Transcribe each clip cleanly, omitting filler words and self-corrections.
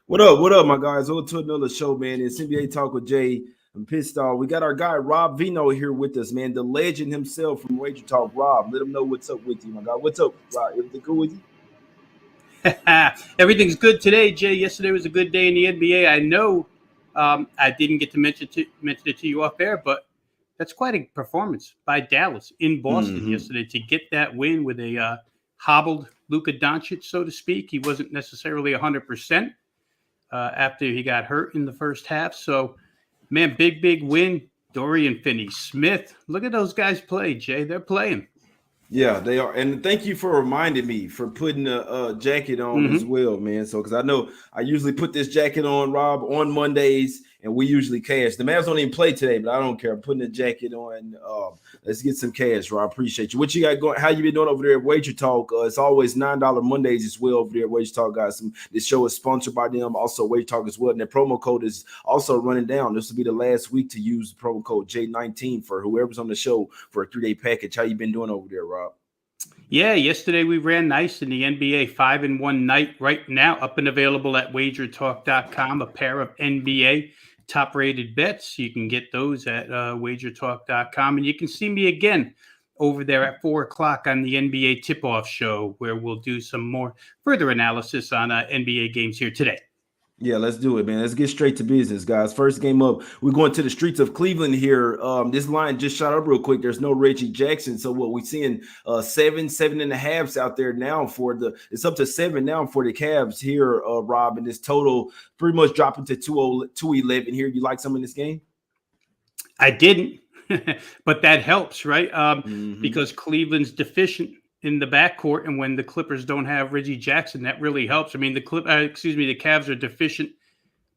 What up? What up, my guys? Welcome to another show, man. It's NBA Talk with Jay. I'm pissed off. We got our guy Rob Vino here with us, man. The legend himself from Wager Talk. Rob, let him know what's up with you, my guy. What's up, Rob? Everything cool with you? Everything's good today, Jay. Yesterday was a good day in the NBA. I know I didn't get to mention it to you off air, but that's quite a performance by Dallas in Boston Mm-hmm. yesterday to get that win with a hobbled Luka Doncic, so to speak. He wasn't necessarily 100% after he got hurt in the first half. So, man, big win. Dorian Finney-Smith. Look at those guys play, Jay. They're playing. Yeah, they are. And thank you for reminding me for putting a jacket on as Mm-hmm. well, man. So, because I know I usually put this jacket on, Rob, on Mondays, and we usually cash. The Mavs don't even play today, but I don't care. I'm putting a jacket on. Let's get some cash, Rob. Appreciate you. What you got going? How you been doing over there at Wager Talk? It's always $9 Mondays as well over there at Wager Talk, guys. This show is sponsored by them, also Wager Talk as well. And the promo code is also running down. This will be the last week to use the promo code J19 for whoever's on the show for a 3-day package. How you been doing over there, Rob? Yeah, yesterday we ran nice in the NBA 5-1 night right now, up and available at wagertalk.com. A pair of NBA top rated bets. You can get those at wagertalk.com. And you can see me again over there at 4 o'clock on the NBA tip off show, where we'll do some more further analysis on NBA games here today. Yeah, let's do it, man. Let's get straight to business, guys. First game up, we're going to the streets of Cleveland here. This line just shot up real quick. There's no Reggie Jackson, so what we're seeing 7.5s out there now for it's up to 7 now for the Cavs here, Rob, and this total pretty much dropping to 211 here. You like some in this game? I didn't, but that helps, right? Mm-hmm. Because Cleveland's deficient in the backcourt, and when the Clippers don't have Reggie Jackson, that really helps. I mean, the Cavs are deficient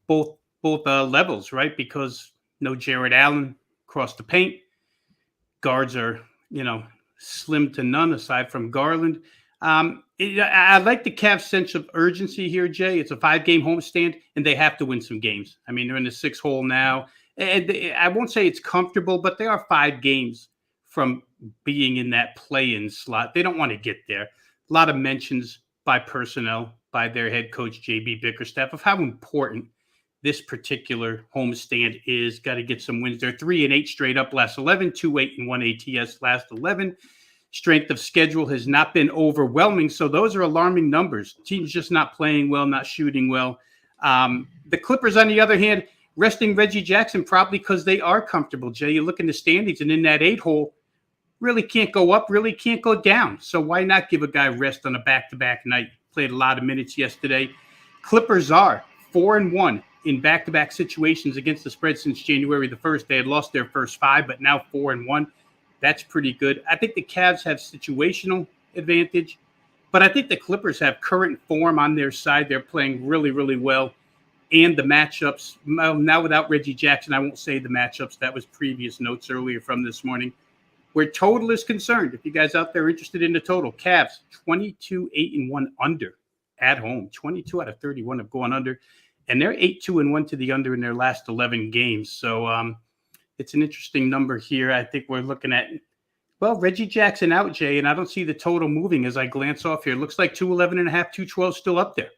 both levels, right? Because no Jared Allen across the paint, guards are slim to none aside from Garland. I like the Cavs' sense of urgency here, Jay. It's a 5-game homestand, and they have to win some games. I mean, they're in the 6th hole now, and I won't say it's comfortable, but they are 5 games from being in that play-in slot. They don't want to get there. A lot of mentions by personnel, by their head coach, JB Bickerstaff, of how important this particular homestand is. Got to get some wins. They're 3-8 straight up last 11, 2-8 and 1 ATS last 11. Strength of schedule has not been overwhelming, so those are alarming numbers. Team's just not playing well, not shooting well. The Clippers, on the other hand, resting Reggie Jackson probably because they are comfortable, Jay. You look in the standings, and in that 8 hole, really can't go up, really can't go down. So why not give a guy rest on a back-to-back night? Played a lot of minutes yesterday. Clippers are 4-1 in back-to-back situations against the spread since January the 1st. They had lost their first 5, but now 4-1. That's pretty good. I think the Cavs have situational advantage, but I think the Clippers have current form on their side. They're playing really, really well. And the matchups, now without Reggie Jackson, I won't say the matchups. That was previous notes earlier from this morning. Where total is concerned, if you guys out there are interested in the total, Cavs 22-8-1 under at home. 22 out of 31 have gone under, and they're 8-2-1 to the under in their last 11 games. So it's an interesting number here. I think we're looking at, Reggie Jackson out, Jay, and I don't see the total moving as I glance off here. It looks like 211.5, 212 still up there.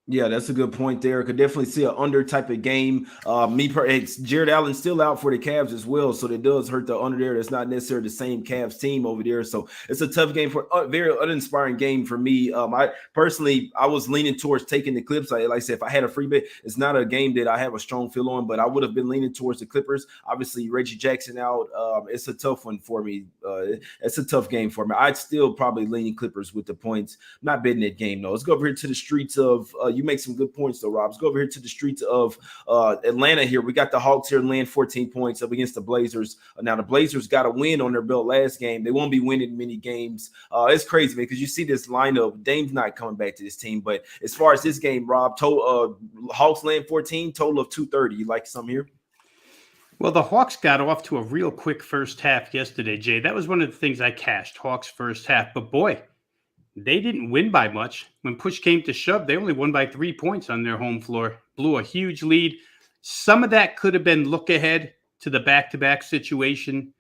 Yeah, that's a good point there. Could definitely see an under type of game. Jared Allen's still out for the Cavs as well, so that does hurt the under there. That's not necessarily the same Cavs team over there, so it's a tough game for very uninspiring game for me. I was leaning towards taking the Clips. Like I said, if I had a free bet, it's not a game that I have a strong feel on, but I would have been leaning towards the Clippers. Obviously, Reggie Jackson out. It's a tough one for me. It's a tough game for me. I'd still probably lean Clippers with the points. I'm not betting that game though. Let's go over here to the streets of. You make some good points, though, Rob. Let's go over here to the streets of Atlanta here. We got the Hawks here laying 14 points up against the Blazers. Now, the Blazers got a win on their belt last game. They won't be winning many games. It's crazy, man, because you see this lineup. Dame's not coming back to this team. But as far as this game, Rob, Hawks laying 14, total of 230. You like some here? Well, the Hawks got off to a real quick first half yesterday, Jay. That was one of the things I cashed, Hawks first half. But, boy, they didn't win by much. When push came to shove, they only won by 3 points on their home floor. Blew a huge lead. Some of that could have been look ahead to the back-to-back situation,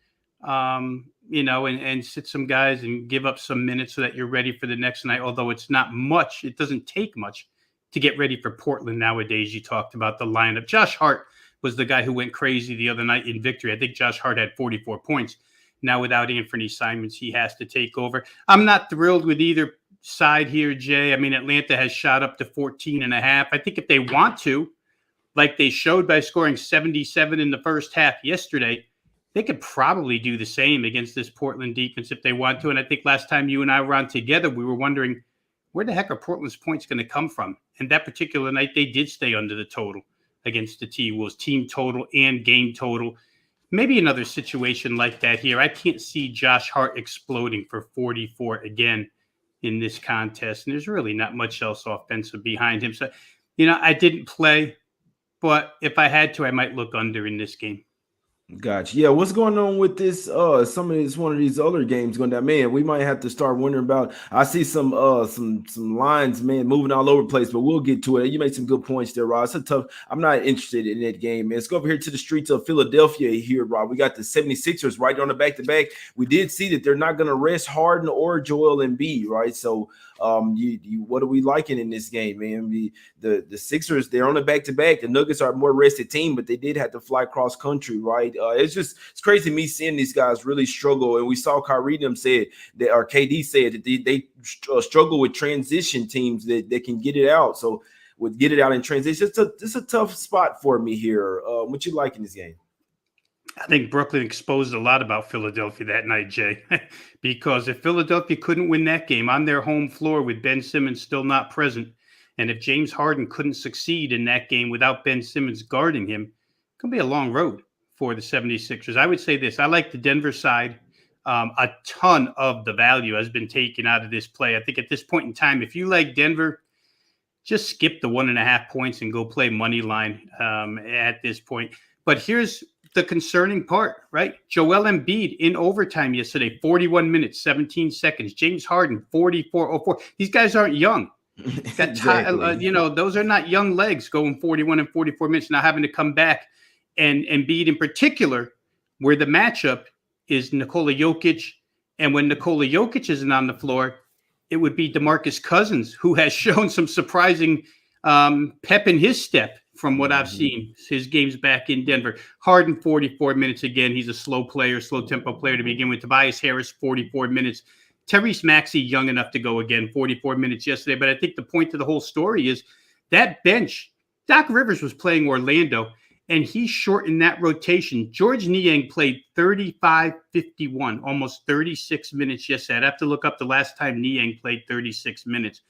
and sit some guys and give up some minutes so that you're ready for the next night. Although it's not much, it doesn't take much to get ready for Portland nowadays. You talked about the lineup. Josh Hart was the guy who went crazy the other night in victory. I think Josh Hart had 44 points. Now without Anthony Simons, he has to take over. I'm not thrilled with either side here, Jay. I mean, Atlanta has shot up to 14.5. I think if they want to, like they showed by scoring 77 in the first half yesterday, they could probably do the same against this Portland defense if they want to. And I think last time you and I were on together, we were wondering, where the heck are Portland's points going to come from? And that particular night, they did stay under the total against the T-Wolves, team total and game total. Maybe another situation like that here. I can't see Josh Hart exploding for 44 again in this contest. And there's really not much else offensive behind him. So, I didn't play, but if I had to, I might look under in this game. Gotcha. Yeah, what's going on with this? Some of these one of these other games going down. Man, we might have to start wondering about. I see some lines, man, moving all over the place, but we'll get to it. You made some good points there, Rob. It's a tough. I'm not interested in that game, man. Let's go over here to the streets of Philadelphia here, Rob. We got the 76ers right on the back-to-back. We did see that they're not going to rest Harden or Joel Embiid, right? So, what are we liking in this game, man? The Sixers, they're on the back-to-back. The Nuggets are a more rested team, but they did have to fly cross country, right? It's crazy me seeing these guys really struggle. And we saw Kyrie them said that, or KD said that they struggle with transition teams that can get it out. So with get it out in transition, it's a tough spot for me here. What you like in this game? I think Brooklyn exposed a lot about Philadelphia that night, Jay, because if Philadelphia couldn't win that game on their home floor with Ben Simmons still not present, and if James Harden couldn't succeed in that game without Ben Simmons guarding him, it's going to be a long road for the 76ers. I would say this. I like the Denver side. A ton of the value has been taken out of this play. I think at this point in time, if you like Denver, just skip the 1.5 points and go play money line at this point. But here's the concerning part, right? Joel Embiid in overtime yesterday, 41 minutes, 17 seconds. James Harden, 44.04. These guys aren't young. Exactly. Those are not young legs going 41 and 44 minutes, now having to come back. And Embiid in particular, where the matchup is Nikola Jokic. And when Nikola Jokic isn't on the floor, it would be DeMarcus Cousins, who has shown some surprising pep in his step from what I've seen, his games back in Denver. Harden, 44 minutes again. He's a slow player, slow tempo player to begin with. Tobias Harris, 44 minutes. Tyrese Maxey, young enough to go again, 44 minutes yesterday. But I think the point of the whole story is that bench, Doc Rivers was playing Orlando, and he shortened that rotation. George Niang played 35-51, almost 36 minutes yesterday. I'd have to look up the last time Niang played 36 minutes.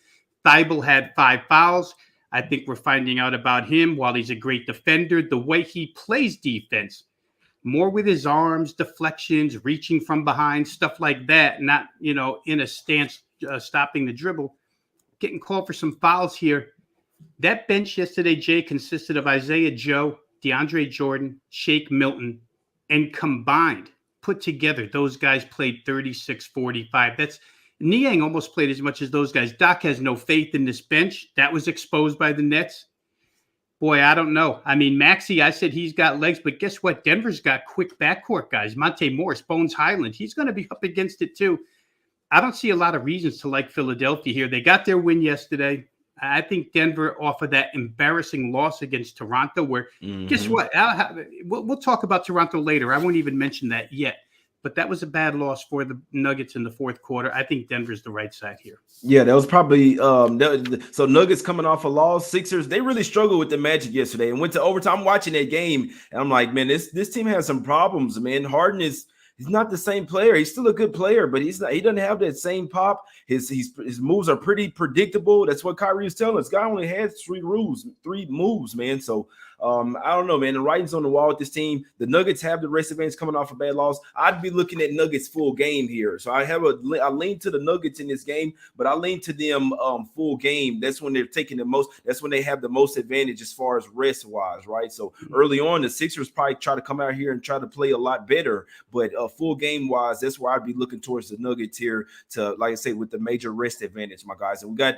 Thibault had 5 fouls. I think we're finding out about him. While he's a great defender, the way he plays defense, more with his arms, deflections, reaching from behind, stuff like that, not, in a stance, stopping the dribble, getting called for some fouls here. That bench yesterday, Jay, consisted of Isaiah Joe, DeAndre Jordan, Shake Milton, and combined, put together, those guys played 36-45. Niang almost played as much as those guys. Doc has no faith in this bench. That was exposed by the Nets. Boy, I don't know. I mean, Maxey, I said he's got legs, but guess what? Denver's got quick backcourt guys. Monte Morris, Bones Highland. He's going to be up against it too. I don't see a lot of reasons to like Philadelphia here. They got their win yesterday. I think Denver, off of that embarrassing loss against Toronto, where guess what? We'll talk about Toronto later. I won't even mention that yet. But that was a bad loss for the Nuggets in the fourth quarter. I think Denver's the right side here. Yeah, that was probably so Nuggets coming off a loss. Sixers, they really struggled with the Magic yesterday and went to overtime. I'm watching that game, and I'm like, man, this team has some problems, man. Harden he's not the same player. He's still a good player, but he doesn't have that same pop. His moves are pretty predictable. That's what Kyrie was telling us. Guy only had 3 moves, man. So I don't know, man. The writing's on the wall with this team. The Nuggets have the rest advantage coming off a bad loss. I'd be looking at Nuggets full game here. So I lean to the Nuggets in this game, but I lean to them full game. That's when they're taking the most. That's when they have the most advantage as far as rest wise, right? So early on, the Sixers probably try to come out here and try to play a lot better, but full game wise, that's where I'd be looking towards the Nuggets here to, like I say, with the major rest advantage, my guys. And we got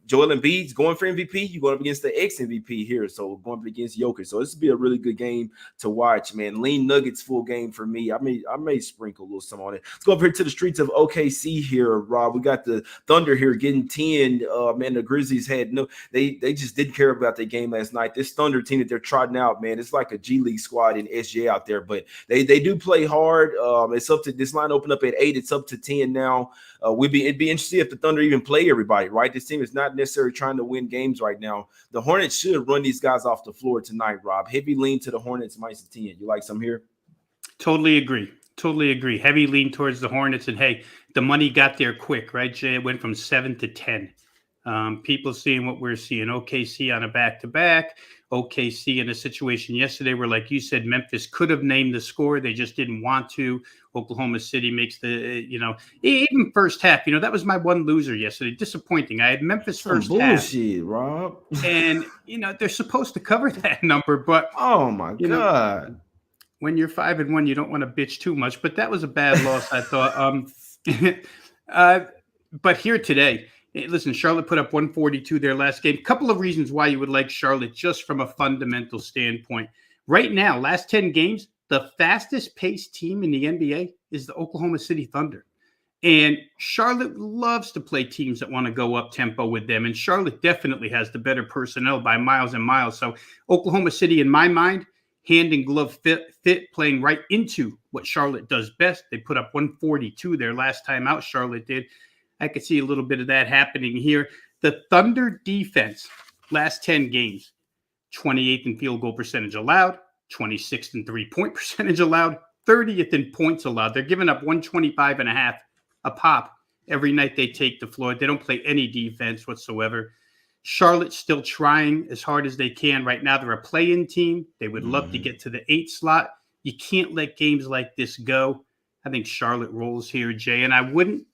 Joel Embiid's going for MVP. You're going up against the ex-MVP here. So going up against against Jokic. So this will be a really good game to watch, man. Lean Nuggets full game for me. I may sprinkle a little some on it. Let's go up here to the streets of OKC here, Rob. We got the Thunder here getting 10. Man, the Grizzlies had they just didn't care about their game last night. This Thunder team that they're trotting out, man, it's like a G League squad in SJ out there, but they do play hard. It's up to this line opened up at 8. It's up to 10 now. It'd be interesting if the Thunder even play everybody, right? This team is not necessarily trying to win games right now. The Hornets should run these guys off the floor tonight, Rob. Heavy lean to the Hornets minus 10. You like some here? Totally agree. Heavy lean towards the Hornets. And hey, the money got there quick, right, Jay? It went from 7 to 10. People seeing what we're seeing. OKC on a back-to-back. OKC in a situation yesterday where, like you said, Memphis could have named the score. They just didn't want to. Oklahoma City makes even first half, that was my one loser yesterday. Disappointing. I had Memphis first bullshit, half. Rob. And, they're supposed to cover that number. But, oh, my God. When you're 5-1, you don't want to bitch too much. But that was a bad loss, I thought. But here today, listen, Charlotte put up 142 their last game. Couple of reasons why you would like Charlotte just from a fundamental standpoint. Right now, last 10 games, the fastest paced team in the NBA is the Oklahoma City Thunder. And Charlotte loves to play teams that want to go up tempo with them. And Charlotte definitely has the better personnel by miles and miles. So Oklahoma City, in my mind, hand and glove fit playing right into what Charlotte does best. They put up 142 their last time out, Charlotte did. I could see a little bit of that happening here. The Thunder defense, last 10 games, 28th in field goal percentage allowed, 26th in three-point percentage allowed, 30th in points allowed. They're giving up 125.5 a pop every night they take the floor. They don't play any defense whatsoever. Charlotte's still trying as hard as they can. Right now, they're a play-in team. They would love to get to the 8 slot. You can't let games like this go. I think Charlotte rolls here, Jay, and I wouldn't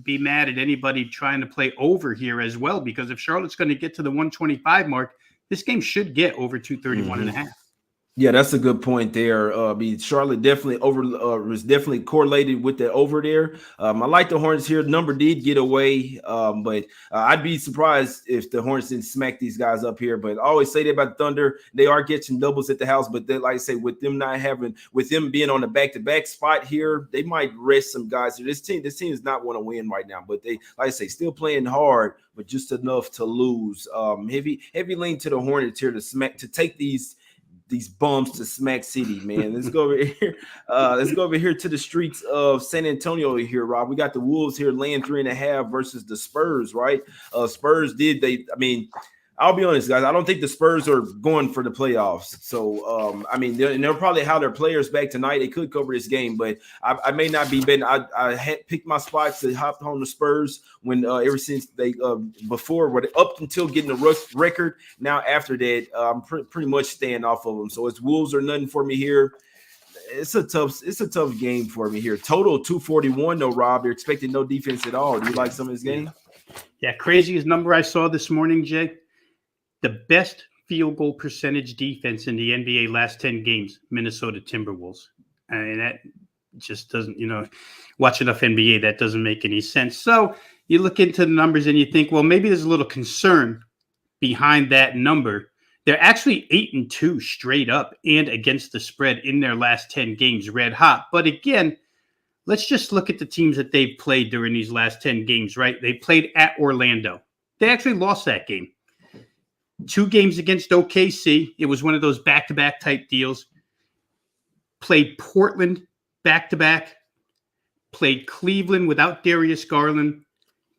be mad at anybody trying to play over here as well, because if Charlotte's going to get to the 125 mark, this game should get over 231.5. Yeah, that's a good point there. Charlotte definitely was definitely correlated with the over there. I like the Hornets here. Number did get away, but I'd be surprised if the Hornets didn't smack these guys up here. But I always say that about the Thunder. They are getting doubles at the house, but like I say, with them being on the back-to-back spot here, they might rest some guys here. This team does not want to win right now, but they, like I say, still playing hard, but just enough to lose. Heavy lean to the Hornets here to take these bums to Smack City, man. Let's go over here. Let's go over here to the streets of San Antonio here, Rob. We got the Wolves here laying 3.5 versus the Spurs, right? Spurs I'll be honest, guys. I don't think the Spurs are going for the playoffs. So, they'll probably have their players back tonight. They could cover this game, but I may not be betting. I had picked my spots to hop on the Spurs when ever since they up until getting the record. Now after that, I'm pretty much staying off of them. So it's Wolves or nothing for me here. It's a tough game for me here. Total 241 though, Rob. They're expecting no defense at all. Do you like some of this game? Yeah, craziest number I saw this morning, Jay. The best field goal percentage defense in the NBA last 10 games, Minnesota Timberwolves. And that just doesn't, watch enough NBA, that doesn't make any sense. So you look into the numbers and you think, well, maybe there's a little concern behind that number. They're actually 8-2 straight up and against the spread in their last 10 games, red hot. But again, let's just look at the teams that they've played during these last 10 games, right? They played at Orlando. They actually lost that game. 2 games against OKC. It was one of those back-to-back type deals. Played Portland back-to-back. Played Cleveland without Darius Garland.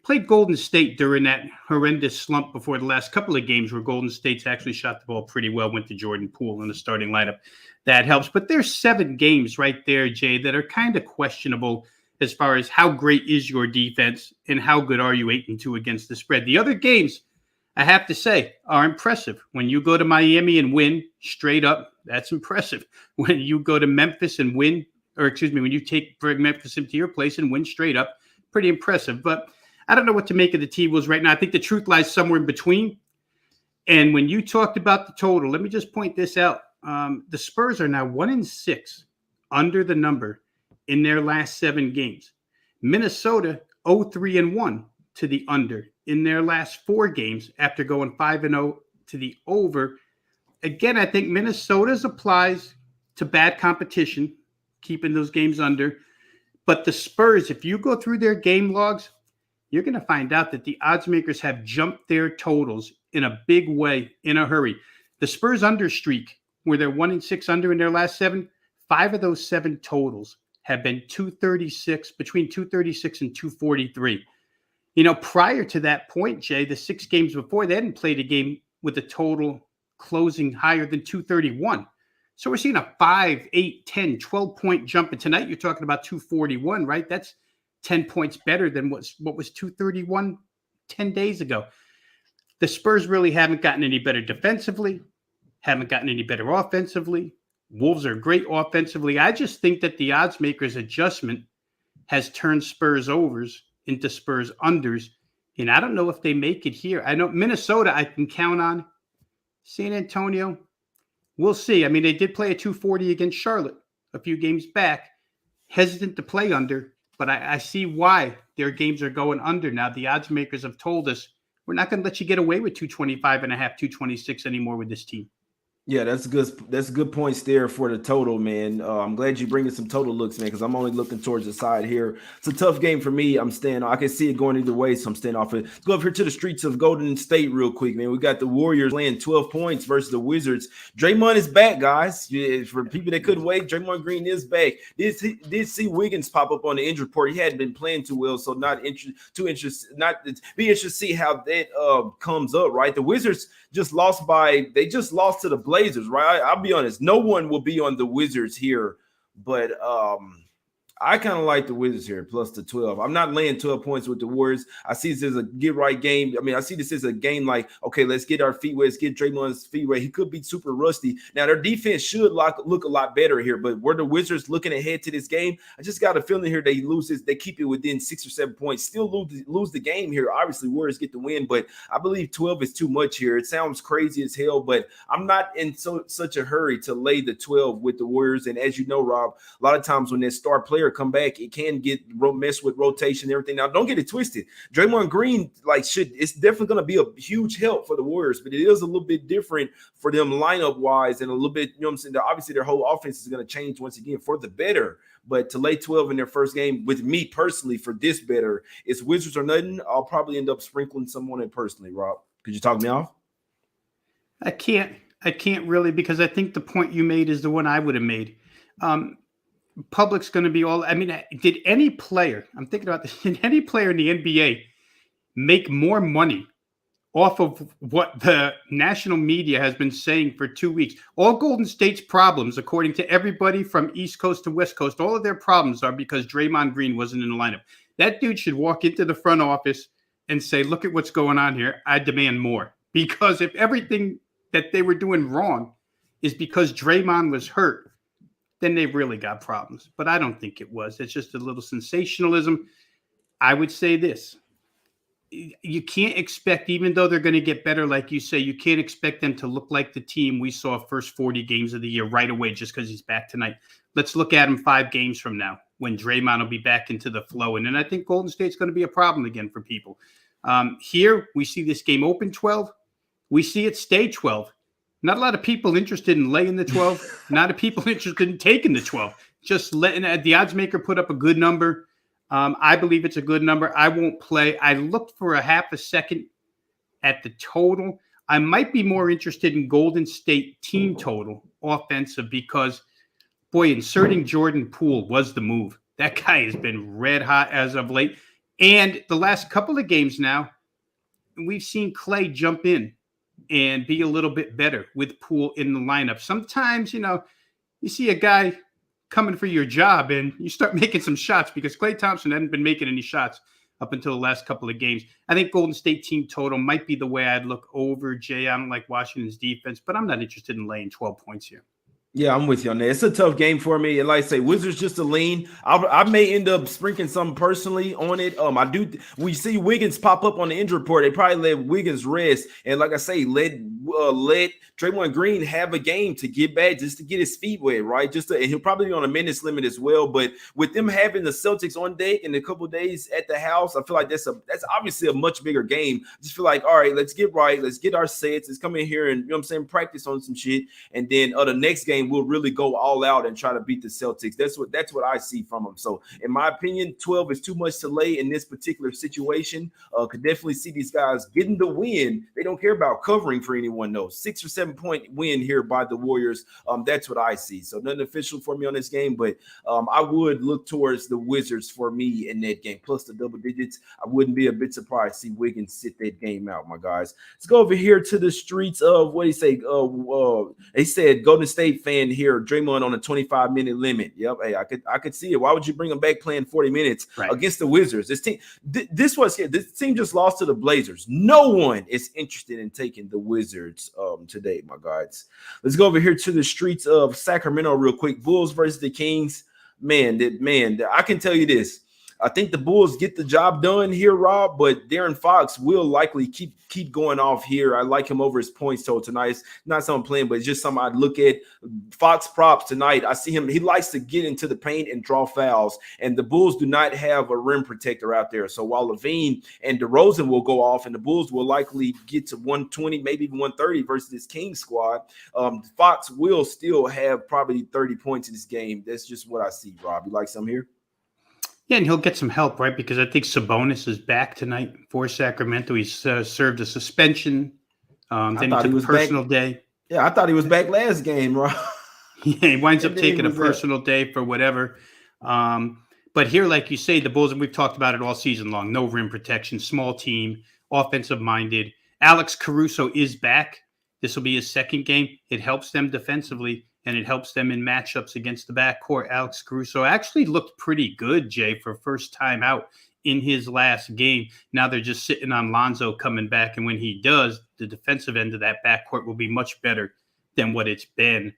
Played Golden State during that horrendous slump before the last couple of games where Golden State's actually shot the ball pretty well, went to Jordan Poole in the starting lineup. That helps. But there's 7 games right there, Jay, that are kind of questionable as far as how great is your defense and how good are you 8-2 against the spread. The other games, I have to say, are impressive. When you go to Miami and win straight up, that's impressive. When you go to Memphis and win, when you bring Memphis into your place and win straight up, pretty impressive. But I don't know what to make of the T-Wolves right now. I think the truth lies somewhere in between. And when you talked about the total, let me just point this out. The Spurs are now 1-6 under the number in their last 7 games. Minnesota 0-3-1 to the under in their last 4 games after going 5-0 to the over again, I think Minnesota's applies to bad competition, keeping those games under. But the Spurs, if you go through their game logs, you're going to find out that the odds makers have jumped their totals in a big way in a hurry. The Spurs under streak, where they're 1-6 under in their last 7, 5 of those 7 totals have been 236, between 236 and 243. Prior to that point, Jay, the 6 games before, they hadn't played a game with a total closing higher than 231. So we're seeing a 5, 8, 10, 12-point jump. And tonight you're talking about 241, right? That's 10 points better than what was 231 10 days ago. The Spurs really haven't gotten any better defensively, haven't gotten any better offensively. Wolves are great offensively. I just think that the odds makers adjustment has turned Spurs overs into Spurs unders. And I don't know if they make it here. I know Minnesota I can count on. San Antonio, we'll see. I mean, they did play a 240 against Charlotte a few games back. Hesitant to play under, but I see why their games are going under now. The odds makers have told us, we're not going to let you get away with 225.5, 226 anymore with this team. Yeah, that's good. That's good points there for the total, man. I'm glad you bringing some total looks, man, because I'm only looking towards the side here. It's a tough game for me. I'm staying. I can see it going either way, so I'm staying off it. Let's go up here to the streets of Golden State real quick, man. We got the Warriors laying 12 points versus the Wizards. Draymond is back, guys. Yeah, for people that couldn't wait, Draymond Green is back. Did see Wiggins pop up on the injury report. He hadn't been playing too well, so not be interested to see how that comes up, right? The Wizards just lost to the Blazers, right? I'll be honest, no one will be on the Wizards here, but I kind of like the Wizards here plus the 12. I'm not laying 12 points with the Warriors. I see this as a get right game. I mean, I see this as a game like, okay, let's get our feet wet. Let's get Draymond's feet wet. He could be super rusty. Now, their defense should look a lot better here, but were the Wizards looking ahead to this game? I just got a feeling here they lose this. They keep it within 6 or 7 points. Still lose the game here. Obviously, Warriors get the win, but I believe 12 is too much here. It sounds crazy as hell, but I'm not in such a hurry to lay the 12 with the Warriors. And as you know, Rob, a lot of times when that star player come back, it can get messed with rotation and everything. Now, don't get it twisted. Draymond Green, it's definitely going to be a huge help for the Warriors, but it is a little bit different for them lineup-wise and a little bit, you know what I'm saying? Obviously, their whole offense is going to change once again for the better, but to lay 12 in their first game with me personally for this better, it's Wizards or nothing. I'll probably end up sprinkling someone in personally, Rob. Could you talk me off? I can't really, because I think the point you made is the one I would have made. Public's going to be all. I mean, did any player? I'm thinking about this. Did any player in the NBA make more money off of what the national media has been saying for 2 weeks? All Golden State's problems, according to everybody from East Coast to West Coast, all of their problems are because Draymond Green wasn't in the lineup. That dude should walk into the front office and say, "Look at what's going on here. I demand more." Because if everything that they were doing wrong is because Draymond was hurt, then they've really got problems. But I don't think it was. It's just a little sensationalism. I would say this. You can't expect, even though they're going to get better, like you say, you can't expect them to look like the team we saw first 40 games of the year right away just because he's back tonight. Let's look at him 5 games from now when Draymond will be back into the flow. And then I think Golden State's going to be a problem again for people. Here, we see this game open 12. We see it stay 12. Not a lot of people interested in laying the 12. Not a lot of people interested in taking the 12. Just letting the odds maker put up a good number. I believe it's a good number. I won't play. I looked for a half a second at the total. I might be more interested in Golden State team total offensive because, boy, inserting Jordan Poole was the move. That guy has been red hot as of late. And the last couple of games now, we've seen Clay jump in and be a little bit better with Poole in the lineup. Sometimes, you see a guy coming for your job and you start making some shots because Klay Thompson hadn't been making any shots up until the last couple of games. I think Golden State team total might be the way I'd look over, Jay. I don't like Washington's defense, but I'm not interested in laying 12 points here. Yeah, I'm with you on that. It's a tough game for me. And like I say, Wizards just a lean. I may end up sprinkling something personally on it. We see Wiggins pop up on the injury report. They probably let Wiggins rest. And like I say, let let Draymond Green have a game to get back, just to get his feet wet, right? And he'll probably be on a minutes limit as well. But with them having the Celtics on deck in a couple of days at the house, I feel like that's obviously a much bigger game. I just feel like, all right, let's get right, let's get our sets, let's come in here and, you know what I'm saying, practice on some shit, and then the next game we'll really go all out and try to beat the Celtics. That's what I see from them. So in my opinion, 12 is too much to lay in this particular situation. Could definitely see these guys getting the win. They don't care about covering for anyone, though. 6 or 7 point win here by the Warriors. That's what I see. So nothing official for me on this game, but I would look towards the Wizards for me in that game. Plus the double digits. I wouldn't be a bit surprised to see Wiggins sit that game out, my guys. Let's go over here to the streets of, what do you say? They said Golden State fan here, Draymond on a 25-minute limit. Yep. Hey, I could see it. Why would you bring him back playing 40 minutes against the Wizards? This team just lost to the Blazers. No one is interested in taking the Wizards today, my guys. Let's go over here to the streets of Sacramento real quick. Bulls versus the Kings. Man, I can tell you this. I think the Bulls get the job done here, Rob, but De'Aaron Fox will likely keep going off here. I like him over his points total tonight. It's not something I'm playing, but it's just something I'd look at. Fox props tonight. I see him. He likes to get into the paint and draw fouls, and the Bulls do not have a rim protector out there. So while Levine and DeRozan will go off, and the Bulls will likely get to 120, maybe even 130 versus this Kings squad, Fox will still have probably 30 points in this game. That's just what I see, Rob. You like something here? Yeah, and he'll get some help, right? Because I think Sabonis is back tonight for Sacramento. He's served a suspension. Then he took a personal day. Yeah, I thought he was back last game, Rob. Yeah, he winds up taking a personal day for whatever. But here, like you say, the Bulls, and we've talked about it all season long, no rim protection, small team, offensive-minded. Alex Caruso is back. This will be his second game. It helps them defensively, and it helps them in matchups against the backcourt. Alex Caruso actually looked pretty good, Jay, for first time out in his last game. Now they're just sitting on Lonzo coming back, and when he does, the defensive end of that backcourt will be much better than what it's been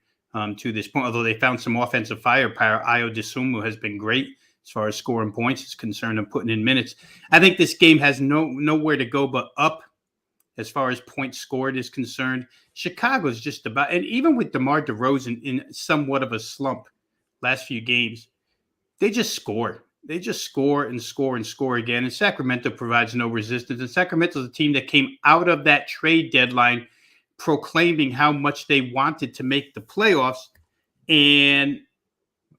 to this point. Although they found some offensive firepower, Ayo Dosunmu has been great as far as scoring points is concerned and putting in minutes. I think this game has nowhere to go but up as far as points scored is concerned. Chicago's just about, and even with DeMar DeRozan in somewhat of a slump last few games, they just score. They just score and score and score again. And Sacramento provides no resistance. And Sacramento's a team that came out of that trade deadline proclaiming how much they wanted to make the playoffs. And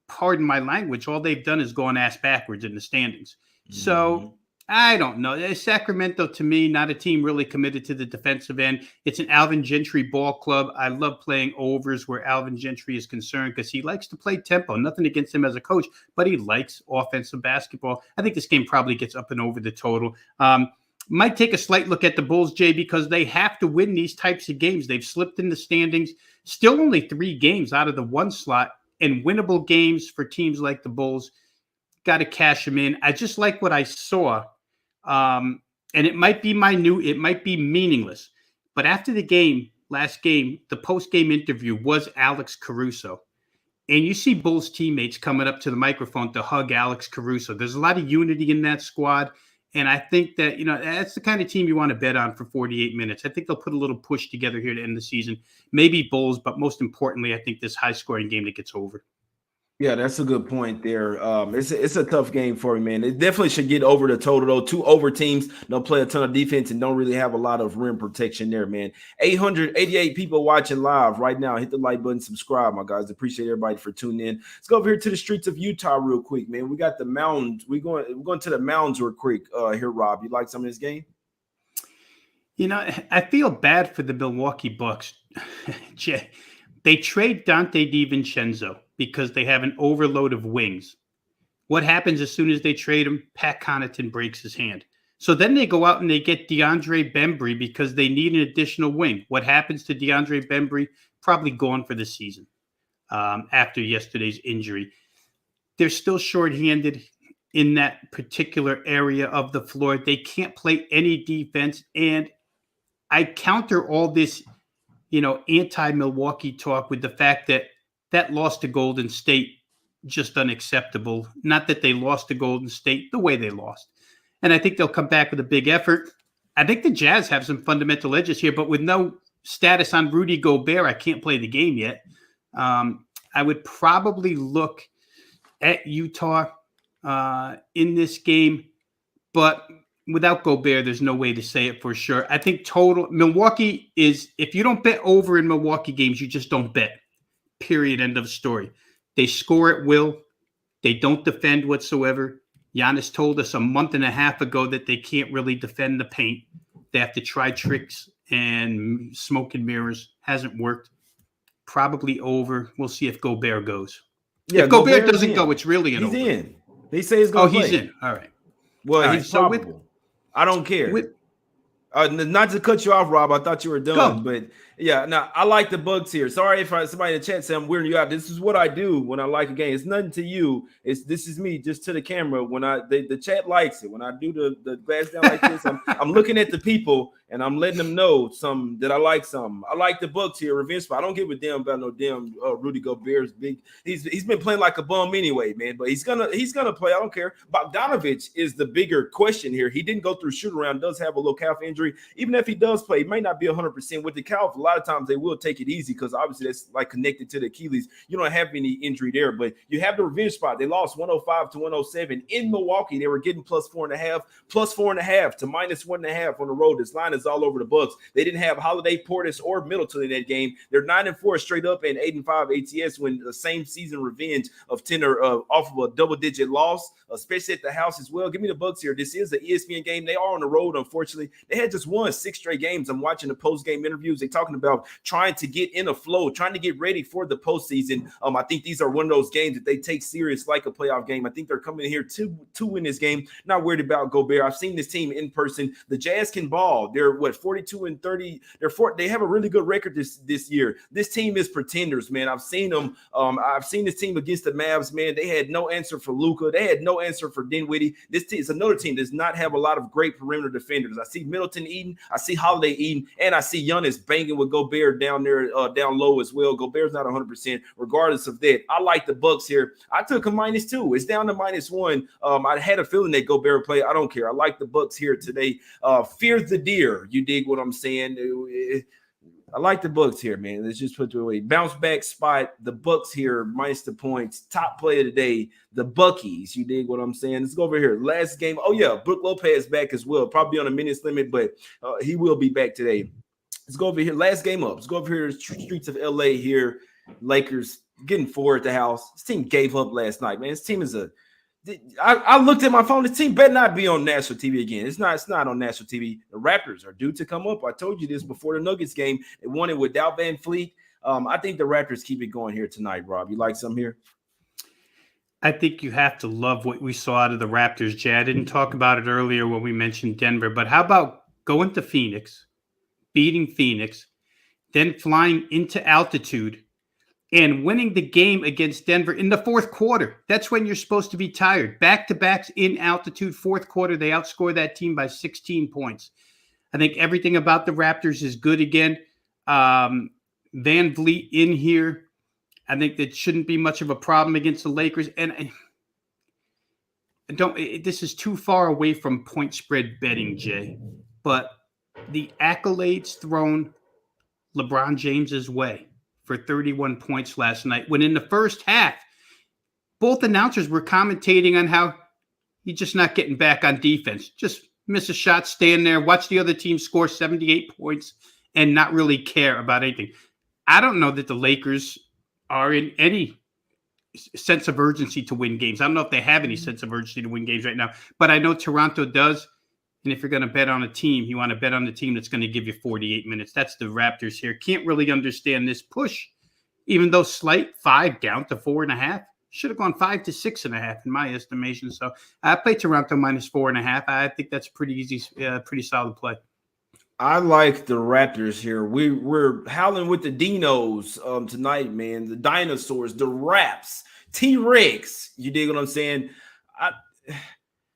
pardon my language, all they've done is gone ass backwards in the standings. So I don't know. Sacramento, to me, not a team really committed to the defensive end. It's an Alvin Gentry ball club. I love playing overs where Alvin Gentry is concerned because he likes to play tempo. Nothing against him as a coach, but he likes offensive basketball. I think this game probably gets up and over the total. Might take a slight look at the Bulls, Jay, because they have to win these types of games. They've slipped in the standings. Still only 3 games out of the 1 slot, and winnable games for teams like the Bulls. Got to cash them in. I just like what I saw. And it might be it might be meaningless. But after the game, last game, the post-game interview was Alex Caruso. And you see Bulls teammates coming up to the microphone to hug Alex Caruso. There's a lot of unity in that squad. And I think that, that's the kind of team you want to bet on for 48 minutes. I think they'll put a little push together here to end the season. Maybe Bulls, but most importantly, I think this high-scoring game that gets over. Yeah, that's a good point there. It's a tough game for me, man. It definitely should get over the total, though. 2 over teams don't play a ton of defense and don't really have a lot of rim protection there, man. 888 people watching live right now. Hit the like button, subscribe, my guys. Appreciate everybody for tuning in. Let's go over here to the streets of Utah real quick, man. We got the mountains. We're going to the mountains real quick here, Rob. You like some of this game? I feel bad for the Milwaukee Bucks. Jay, they trade Dante DiVincenzo because they have an overload of wings. What happens as soon as they trade him? Pat Connaughton breaks his hand. So then they go out and they get DeAndre Bembry because they need an additional wing. What happens to DeAndre Bembry? Probably gone for the season after yesterday's injury. They're still shorthanded in that particular area of the floor. They can't play any defense. And I counter all this, anti-Milwaukee talk with the fact that loss to Golden State, just unacceptable. Not that they lost to Golden State, the way they lost. And I think they'll come back with a big effort. I think the Jazz have some fundamental edges here, but with no status on Rudy Gobert. I can't play the game yet. I would probably look at Utah in this game, but without Gobert, there's no way to say it for sure. I think total Milwaukee is, if you don't bet over in Milwaukee games, you just don't bet. Period. End of story. They score at will. They don't defend whatsoever. Giannis told us a month and a half ago that they can't really defend the paint. They have to try tricks and smoke and mirrors. Hasn't worked. Probably over. We'll see if Gobert goes. Yeah, if Gobert doesn't go, it's really an over. He's in. They say he's going to play. He's in. All right. Well, he's probable. I don't care. Not to cut you off, Rob. I thought you were done, but yeah, now I like the Bucks here. Sorry if somebody in the chat said I'm weirding you out. This is what I do when I like a game. It's nothing to you. This is me just to the camera. When the chat likes it. When I do the glass down like this, I'm looking at the people and I'm letting them know that I like something. I like the Bucks here. Revenge spot. I don't give a damn about no damn Rudy Gobert's big. He's been playing like a bum anyway, man. But he's gonna play. I don't care. Bogdanovich is the bigger question here. He didn't go through shoot around. Does have a little calf injury. Even if he does play, he may not be 100% with the calf. A lot of times they will take it easy because obviously that's like connected to the Achilles. You don't have any injury there, but you have the revenge spot. They lost 105 to 107 in Milwaukee. They were getting +4.5 to -1.5 on the road. This line is all over the Bucks. They didn't have Holiday, Portis, or Middleton in that game. They're 9-4 straight up and 8-5 ATS when the same season revenge of 10 or off of a double-digit loss, especially at the house as well. Give me the Bucks here. This is an ESPN game. They are on the road, unfortunately. They had just won 6 straight games. I'm watching the post-game interviews. They're talking about trying to get in a flow, trying to get ready for the postseason. I think these are one of those games that they take serious like a playoff game. I think they're coming here to win this game. Not worried about Gobert. I've seen this team in person. The Jazz can ball. They're 42-30. They have a really good record this year. This team is pretenders, man. I've seen them. I've seen this team against the Mavs, man. They had no answer for Luka. They had no answer for Dinwiddie. This team is another team that does not have a lot of great perimeter defenders. I see Middleton eating. I see Holiday eating, and I see Giannis banging with Gobert down there, down low as well. Gobert's not 100%. Regardless of that, I like the Bucks here. I took a -2. It's down to -1. I had a feeling that Gobert would play. I don't care. I like the Bucks here today. Fear the deer. You dig what I'm saying? I like the Bucks here, man. Let's just put it away. Bounce back spot. The Bucks here, minus the points. Top play of the day, the Buckies. You dig what I'm saying? Let's go over here. Last game. Oh, yeah. Brook Lopez back as well. Probably on a minutes limit, but he will be back today. Let's go over here. Last game up. Let's go over here to the streets of LA here. Lakers getting 4 at the house. This team gave up last night, man. This team is I looked at my phone. This team better not be on national TV again. It's not on national TV. The Raptors are due to come up. I told you this before the Nuggets game. They won it without Van Fleet. I think the Raptors keep it going here tonight, Rob. You like some here? I think you have to love what we saw out of the Raptors, Jay. I didn't talk about it earlier when we mentioned Denver, but how about going to Phoenix, beating Phoenix, then flying into altitude, and winning the game against Denver in the fourth quarter? That's when you're supposed to be tired. Back-to-backs in altitude, fourth quarter, they outscore that team by 16 points. I think everything about the Raptors is good again. Van Vliet in here. I think that shouldn't be much of a problem against the Lakers. And this is too far away from point spread betting, Jay. But the accolades thrown LeBron James's way for 31 points last night, when in the first half, both announcers were commentating on how he's just not getting back on defense. Just miss a shot, stand there, watch the other team score 78 points, and not really care about anything. I don't know that the Lakers are in any sense of urgency to win games. I don't know if they have any sense of urgency to win games right now, but I know Toronto does. And if you're going to bet on a team, you want to bet on the team that's going to give you 48 minutes. That's the Raptors here. Can't really understand this push, even though slight 5 down to 4.5. Should have gone 5 to 6.5 in my estimation. So I play Toronto -4.5. I think that's pretty easy, pretty solid play. I like the Raptors here. We're howling with the dinos tonight, man. The dinosaurs, the Raps, T-Rex. You dig what I'm saying?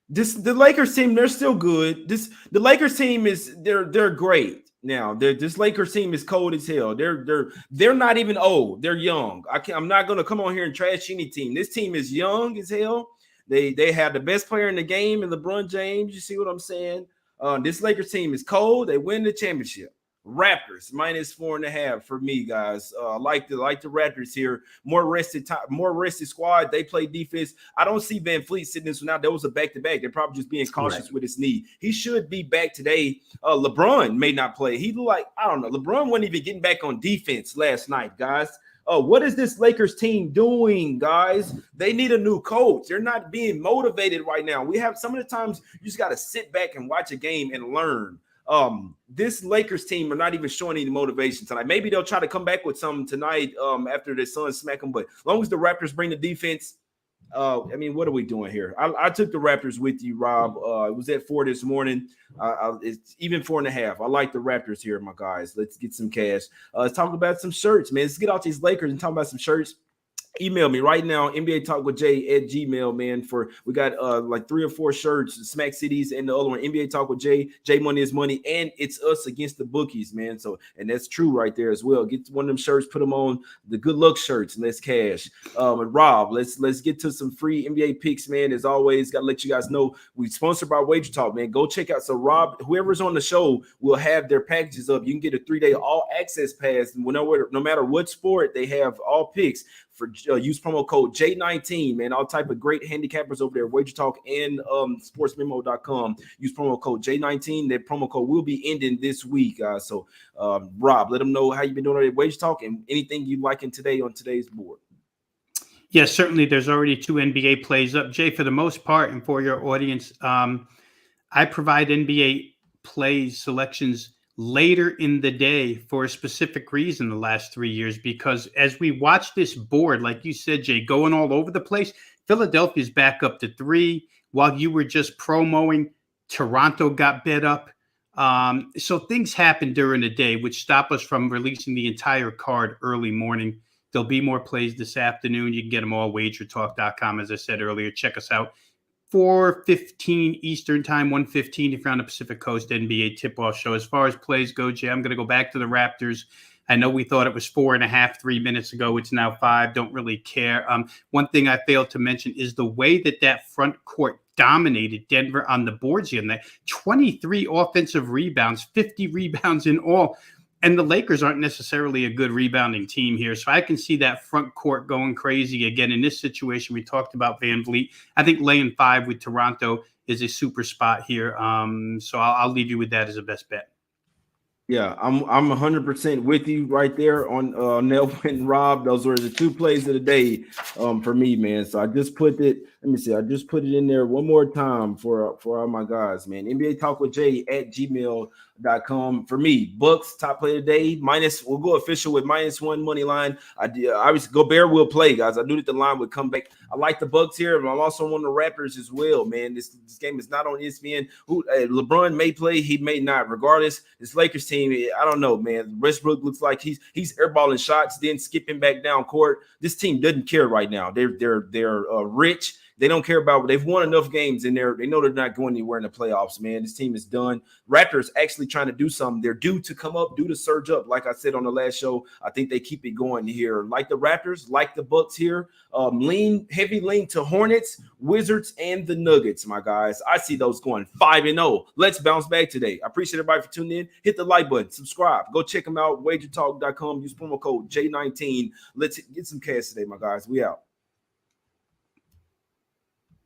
The Lakers team, they're still good. The Lakers team they're great now. This Lakers team is cold as hell. They're not even old. They're young. I'm not gonna come on here and trash any team. This team is young as hell. They have the best player in the game in LeBron James. You see what I'm saying? This Lakers team is cold. They win the championship. Raptors minus 4.5 for me, guys. Like the Raptors here. More rested squad. They play defense. I don't see Van Fleet sitting this one out. That was a back-to-back. They're probably just being cautious with his knee. He should be back today. LeBron may not play. He looked like, I don't know. LeBron wasn't even getting back on defense last night, guys. What is this Lakers team doing, guys? They need a new coach. They're not being motivated right now. We have some of the times you just got to sit back and watch a game and learn. This Lakers team are not even showing any motivation tonight. Maybe they'll try to come back with some tonight after the Suns smack them. But as long as the Raptors bring the defense, I mean, what are we doing here? I took the Raptors with you, Rob. It was at 4 this morning. It's even 4.5. I like the Raptors here, my guys. Let's get some cash. Let's talk about some shirts, man. Let's get out these Lakers and talk about some shirts. Email me right now, NbaTalkWithJay@gmail, man. We got like 3 or 4 shirts, Smack Cities and the other one, NBA Talk with Jay. Jay Money is money, and it's us against the bookies, man. So, and that's true right there as well. Get one of them shirts, put them on the good luck shirts, and let's cash. And Rob, let's get to some free NBA picks, man. As always, got to let you guys know we sponsored by Wager Talk, man. Go check out. So Rob, whoever's on the show will have their packages up. You can get a 3-day all access pass, and no matter what sport, they have all picks. For use promo code J19, man. All type of great handicappers over there, Wager Talk and sportsmemo.com. Use promo code J19. That promo code will be ending this week, guys. So, Rob, let them know how you've been doing at Wager Talk and anything you like in today on today's board. Yes, certainly. There's already 2 NBA plays up, Jay. For the most part, and for your audience, I provide NBA plays selections later in the day for a specific reason the last 3 years, because as we watch this board, like you said, Jay, going all over the place, Philadelphia's back up to 3 while you were just promoting. Toronto got bet up. So things happen during the day, which stop us from releasing the entire card early morning. There'll be more plays this afternoon. You can get them all wagertalk.com. As I said earlier, check us out. 4:15 Eastern time, 1:15 if you're on the Pacific Coast, NBA tip-off show. As far as plays go, Jay, I'm going to go back to the Raptors. I know we thought it was 4.5 3 minutes ago. It's now 5. Don't really care. One thing I failed to mention is the way that front court dominated Denver on the boards the other night. 23 offensive rebounds, 50 rebounds in all. And the Lakers aren't necessarily a good rebounding team here. So I can see that front court going crazy again. In this situation, we talked about Van Vliet. I think laying 5 with Toronto is a super spot here. So I'll leave you with that as a best bet. Yeah, I'm 100% with you right there on Nell and Rob. Those were the 2 plays of the day for me, man. So I just put it. Let me see. I just put it in there one more time for all my guys, man. NbaTalkWithJay@gmail.com. For me, Bucks top play today. We'll go official with -1 money line. Obviously Gobert will play, guys. I knew that the line would come back. I like the Bucks here, but I'm also on the Raptors as well, man. This game is not on ESPN. LeBron may play, he may not. Regardless, this Lakers team, I don't know, man. Westbrook looks like he's airballing shots, then skipping back down court. This team doesn't care right now. They're rich. They don't care about. They've won enough games in there. They know they're not going anywhere in the playoffs, man. This team is done. Raptors actually trying to do something. They're due to come up, due to surge up. Like I said on the last show, I think they keep it going here. Like the Raptors, like the Bucks here. Heavy lean to Hornets, Wizards, and the Nuggets, my guys. I see those going 5-0. Let's bounce back today. I appreciate everybody for tuning in. Hit the like button, subscribe. Go check them out. Wagertalk.com. Use promo code J19. Let's get some cash today, my guys. We out.